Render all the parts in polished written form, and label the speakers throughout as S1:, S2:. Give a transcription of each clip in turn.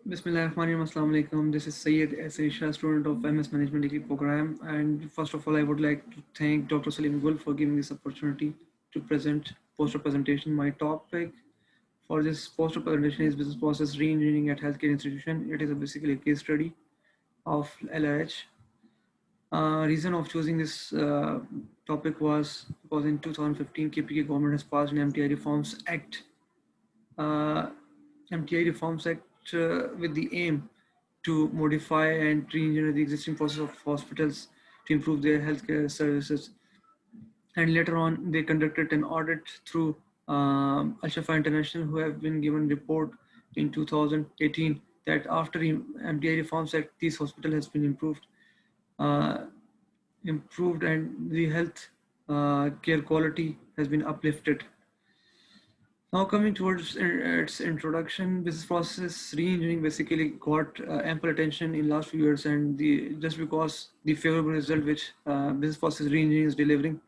S1: Bismillahirrahmanirrahim. Assalamu alaikum. This is Syed S. Isha, student of MS Management Degree Program. And first of all, I would like to thank Dr. Salim Gul for giving this opportunity to present poster presentation. My topic for this poster presentation is business process re-engineering at healthcare institution. It is basically a case study of LRH. Reason of choosing this topic was because in 2015, KPK government has passed an MTI Reforms Act. MTI Reforms Act with the aim to modify and re-engineer the existing process of hospitals to improve their healthcare services. And later on, they conducted an audit through Al Shafa International, who have been given report in 2018 that after MTI Reforms Act, this hospital has been uh, improved, and the health care quality has been uplifted. Now coming towards its introduction, business process re-engineering basically got ample attention in last few years, and just because the favorable result which business process re-engineering is delivering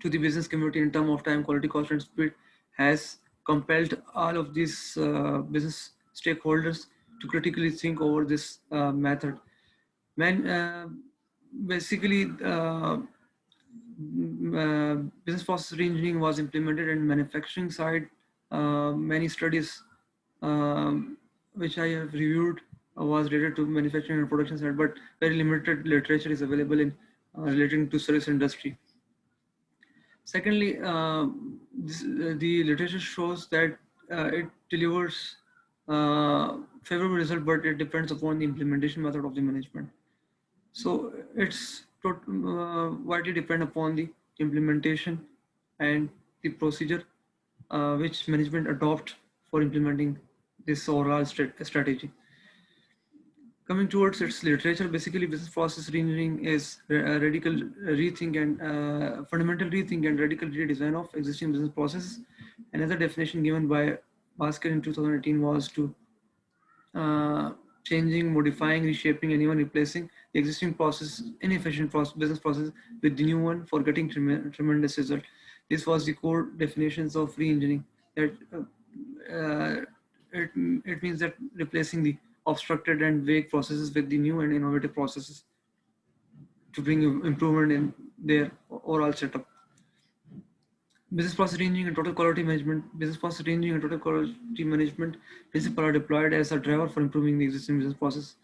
S1: to the business community in terms of time, quality, cost, and speed has compelled all of these business stakeholders to critically think over this method. Man, basically, business process reengineering was implemented in manufacturing side. Many studies which I have reviewed was related to manufacturing and production side, but very limited literature is available in relating to service industry. Secondly, the literature shows that it delivers favorable result, but it depends upon the implementation method of the management. So it's widely depend upon the implementation and the procedure which management adopt for implementing this overall strategy. Coming towards its literature, basically business process reengineering is a radical rethink and fundamental rethink and radical redesign of existing business processes. Another definition given by Bhaskar in 2018 was to uh, changing, modifying, reshaping, and even replacing the existing process, inefficient business process with the new one for getting tremendous result. This was the core definitions of re-engineering. That it means that replacing the obstructed and vague processes with the new and innovative processes to bring improvement in their overall setup. Business process ranging and total quality management. Business process ranging and total quality management principles are deployed as a driver for improving the existing business process.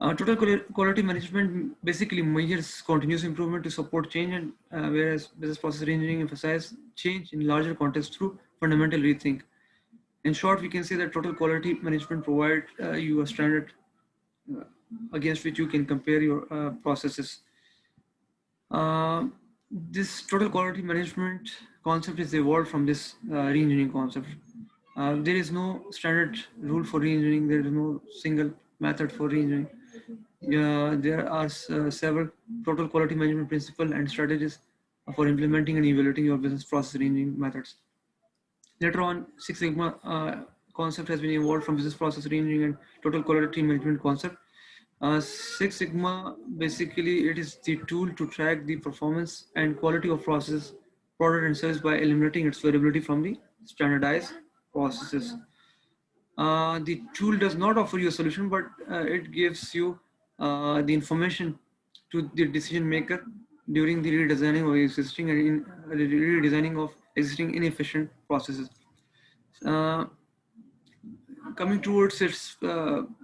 S1: Total quality management basically measures continuous improvement to support change, and whereas business process engineering emphasizes change in larger context through fundamental rethink. In short, we can say that total quality management provides you a standard uh, against which you can compare your processes. Uh, this total quality management concept is evolved from this re-engineering concept. There is no standard rule for re-engineering. There is no single method for re-engineering. There are several total quality management principles and strategies for implementing and evaluating your business process re-engineering methods. Later on, Six Sigma concept has been evolved from business process re-engineering and total quality management concept. Six Sigma basically it is the tool to track the performance and quality of process, product and service by eliminating its variability from the standardized processes. The tool does not offer you a solution, but it gives you the information to the decision maker during the redesigning of existing and redesigning of existing inefficient processes. Uh, Coming towards its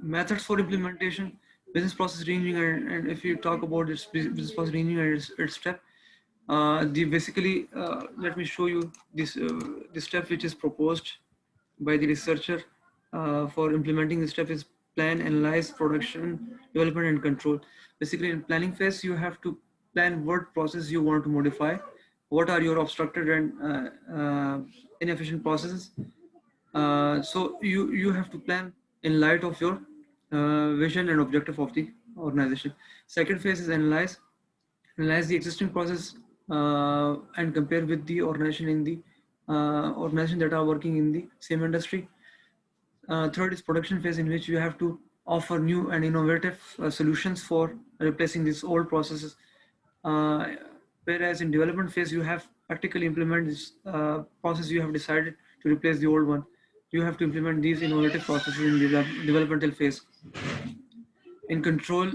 S1: methods for implementation, business process ranging, and if you talk about its business process ranging and its step, the basically let me show you this step which is proposed by the researcher for implementing the step is plan, analyze, production, development, and control. Basically, in planning phase, you have to plan what process you want to modify, what are your obstructed and inefficient processes. So you have to plan in light of your vision and objective of the organization. Second phase is analyze the existing process and compare with the organization in the organization that are working in the same industry. Third is production phase, in which you have to offer new and innovative solutions for replacing these old processes. Uh, Whereas in development phase, you have practically implement this process you have decided to replace the old one. you have to implement these innovative processes in developmental phase. In control,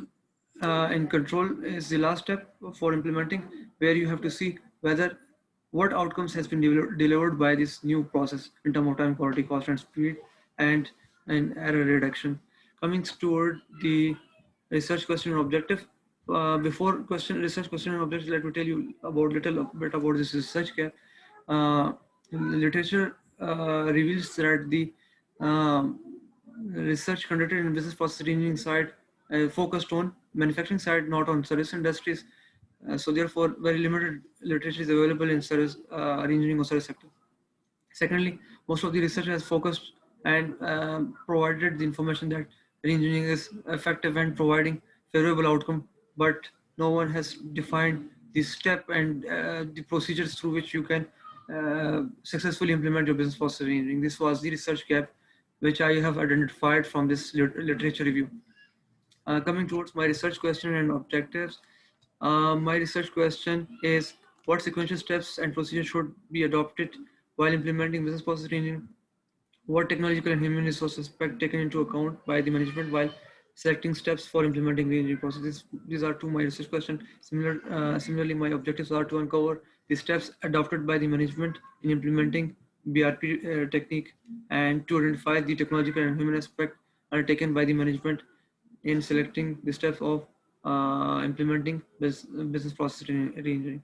S1: in control is the last step for implementing, where you have to see whether what outcomes has been delivered by this new process in terms of time, quality, cost, and speed, and error reduction. Coming toward the research question and objective. Before research question and objective, let me tell you about little bit about this research gap. Literature reveals that the um, research conducted in business process engineering side focused on manufacturing side, not on service industries. So therefore, very limited literature is available in service engineering or service sector. Secondly, most of the research has focused and provided the information that engineering is effective and providing favorable outcome, but no one has defined the step and the procedures through which you can successfully implement your business process engineering. This was the research gap which I have identified from this literature review. Coming towards my research question and objectives, my research question is what sequential steps and procedures should be adopted while implementing business process engineering? What technological and human resource aspect taken into account by the management while selecting steps for implementing the engineering process? These are two my research questions. Similarly, my objectives are to uncover the steps adopted by the management in implementing BRP technique and to identify the technological and human aspect undertaken by the management in selecting the steps of implementing business process reengineering.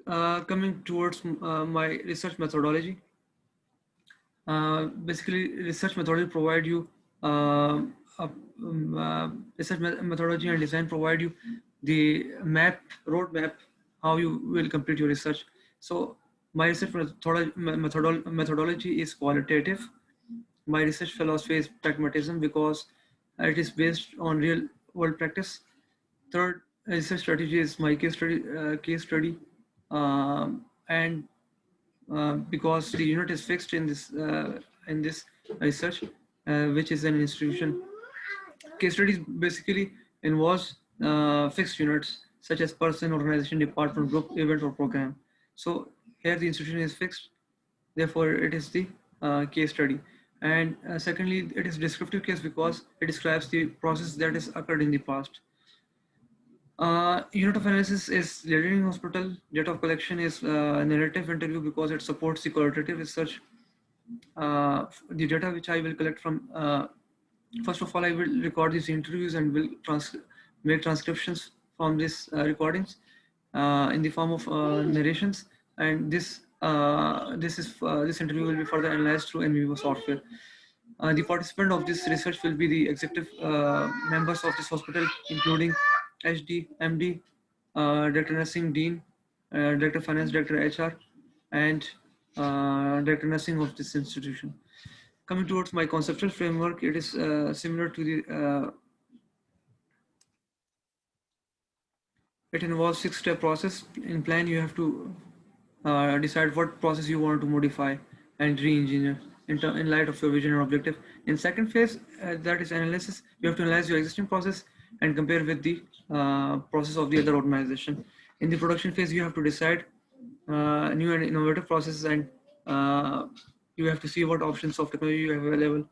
S1: Coming towards my research methodology, basically research methodology provide you research methodology and design provide you the roadmap how you will complete your research. So my research methodology is qualitative. My research philosophy is pragmatism because it is based on real world practice. Third, research strategy is my case study, and because the unit is fixed in this research, which is an institution. Case studies basically involves fixed units such as person, organization, department, group, event, or program. So here the institution is fixed, therefore it is the case study. And secondly, it is descriptive case because it describes the process that has occurred in the past. Unit of analysis is leading hospital. Data of collection is narrative interview because it supports the qualitative research. The data which I will collect from, first of all, I will record these interviews and will make transcriptions from these recordings in the form of narrations. And this interview will be further analyzed through NVIVO software. The participant of this research will be the executive members of this hospital, including HD, MD, Director Nursing, Dean, Director Finance, Director HR, and Director Nursing of this institution. Coming towards my conceptual framework, it is similar to the, it involves 6-step process. In plan, you have to decide what process you want to modify and re-engineer in light of your vision or objective. In second phase, that is analysis, you have to analyze your existing process and compare with the process of the other organization. In the production phase, you have to decide new and innovative processes, and you have to see what options of technology you have available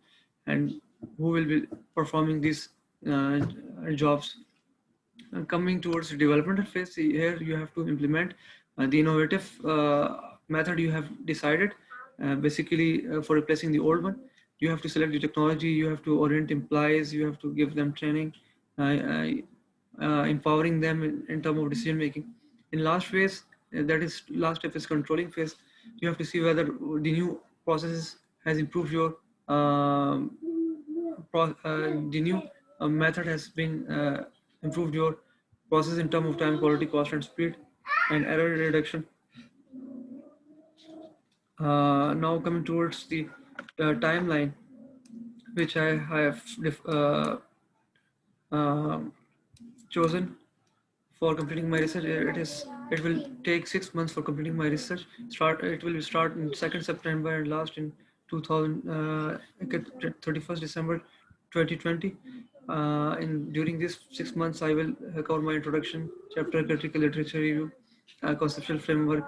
S1: and who will be performing these jobs. Coming towards the developmental phase, here you have to implement the innovative method you have decided, basically for replacing the old one. You have to select the technology, you have to orient employees, you have to give them training, empowering them in terms of decision making. In last phase, that is last step is controlling phase. You have to see whether the new processes has improved your the new method has been improved your process in terms of time, quality, cost, and speed, and error reduction. Now coming towards the timeline, which I have chosen for completing my research. It will take 6 months for completing my research. It will start in 2nd September and last in 31st December 2020. During these 6 months, I will cover my introduction, chapter, critical literature review, conceptual framework,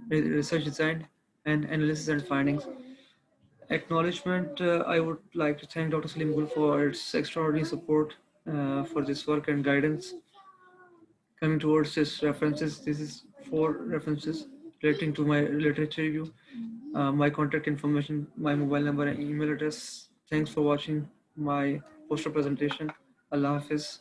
S1: research design, and analysis and findings. Acknowledgement, I would like to thank Dr. Salim Gul for its extraordinary support for this work and guidance. Coming towards this references, this is four references relating to my literature review, my contact information, my mobile number and email address. Thanks for watching my poster presentation. Allah Hafiz.